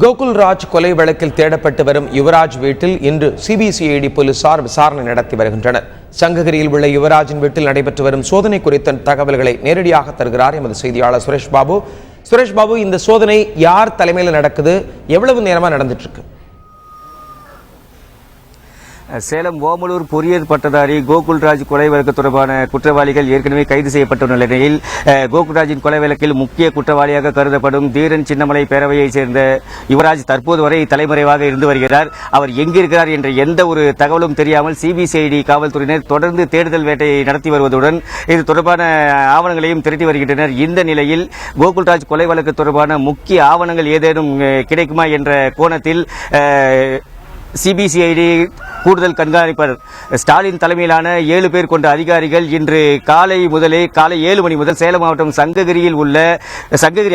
கோகுல்ராஜ் கொலை வழக்கில் தேடப்பட்டு வரும் யுவராஜ் வீட்டில் இன்று சிபிசிஐடி போலீசார் விசாரணை நடத்தி வருகின்றனர். சங்ககிரியில் உள்ள யுவராஜின் வீட்டில் நடைபெற்று வரும் சோதனை குறித்த தகவல்களை நேரடியாக தருகிறார் எமது செய்தியாளர் சுரேஷ் பாபு. சுரேஷ் பாபு, இந்த சோதனை யார் தலைமையில் நடக்குது? எவ்வளவு நேரமா நடந்துட்டு இருக்கு? சேலம் ஓமலூர் பொறியியல் பட்டதாரி கோகுல்ராஜ் கொலை வழக்கு தொடர்பான குற்றவாளிகள் ஏற்கனவே கைது செய்யப்பட்டுள்ள நிலையில் கோகுல்ராஜின் கொலை வழக்கில் முக்கிய குற்றவாளியாக கருதப்படும் தீரன் சின்னமலை பேரவையைச் சேர்ந்த யுவராஜ் தற்போது வரை தலைமறைவாக இருந்து வருகிறார். அவர் எங்கிருக்கிறார் என்ற எந்த ஒரு தகவலும் தெரியாமல் சிபிசிஐடி காவல்துறையினர் தொடர்ந்து தேடுதல் வேட்டையை நடத்தி வருவதுடன் இது தொடர்பான ஆவணங்களையும் திரட்டி வருகின்றனர். இந்த நிலையில் கோகுல்ராஜ் கொலை வழக்கு தொடர்பான முக்கிய ஆவணங்கள் ஏதேனும் கிடைக்குமா என்ற கோணத்தில் சிபிசிஐடி கூடுதல் கண்காணிப்பர் ஸ்டாலின் தலைமையிலான 7 பேர் கொண்ட அதிகாரிகள் இன்று காலை 7 மணி முதல் சேலம் மாவட்டம் சங்ககிரி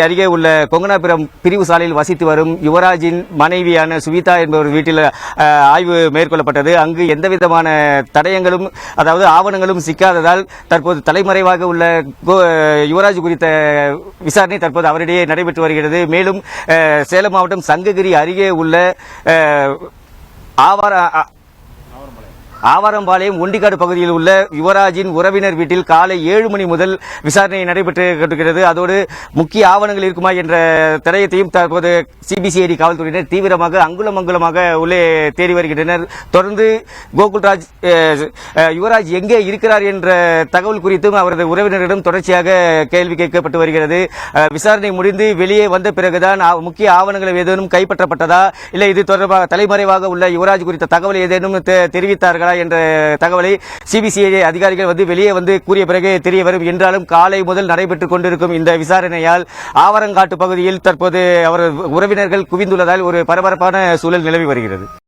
அருகே உள்ள கொங்கனாபுரம் பிரிவு சாலையில் வசித்து வரும் யுவராஜின் மனைவியான சுவிதா என்பவர் வீட்டில் ஆய்வு மேற்கொள்ளப்பட்டது. அங்கு எந்தவிதமான தடயங்களும் ஆவணங்களும் சிக்காததால் தற்போது தலைமறைவாக உள்ள யுவராஜ் குறித்த விசாரணை தற்போது அவரிடையே நடைபெற்று வருகிறது. மேலும் சேலம் மாவட்டம் சங்ககிரி அருகே உள்ள ஆவாரம்பாளையம் ஒண்டிக்காடு பகுதியில் உள்ள யுவராஜின் உறவினர் வீட்டில் காலை 7 மணி முதல் விசாரணை நடைபெற்று கொண்டிருக்கிறது. அதோடு முக்கிய ஆவணங்கள் இருக்குமா என்ற தடயத்தையும் தற்போது சிபிசிஐடி காவல்துறையினர் தீவிரமாக அங்குலமாக உள்ளே தேடி வருகின்றனர். தொடர்ந்து கோகுல்ராஜ் யுவராஜ் எங்கே இருக்கிறார் என்ற தகவல் குறித்தும் அவரது உறவினரிடம் தொடர்ச்சியாக கேள்வி கேட்கப்பட்டு வருகிறது. விசாரணை முடிந்து வெளியே வந்த பிறகுதான் முக்கிய ஆவணங்கள் ஏதேனும் கைப்பற்றப்பட்டதா, இல்லை இது தொடர்பாக தலைமறைவாக உள்ள யுவராஜ் குறித்த தகவல் ஏதேனும் தெரிவித்தார்களா என்ற தகவலை சிபிசிஐடி அதிகாரிகள் வெளியே கூறிய பிறகு தெரிய வரும். என்றாலும் காலை முதல் நடைபெற்றுக் கொண்டிருக்கும் இந்த விசாரணையால் ஆவரங்காட்டு பகுதியில் தற்போது அவர் உறவினர்கள் குவிந்துள்ளதால் ஒரு பரபரப்பான சூழல் நிலவி வருகிறது.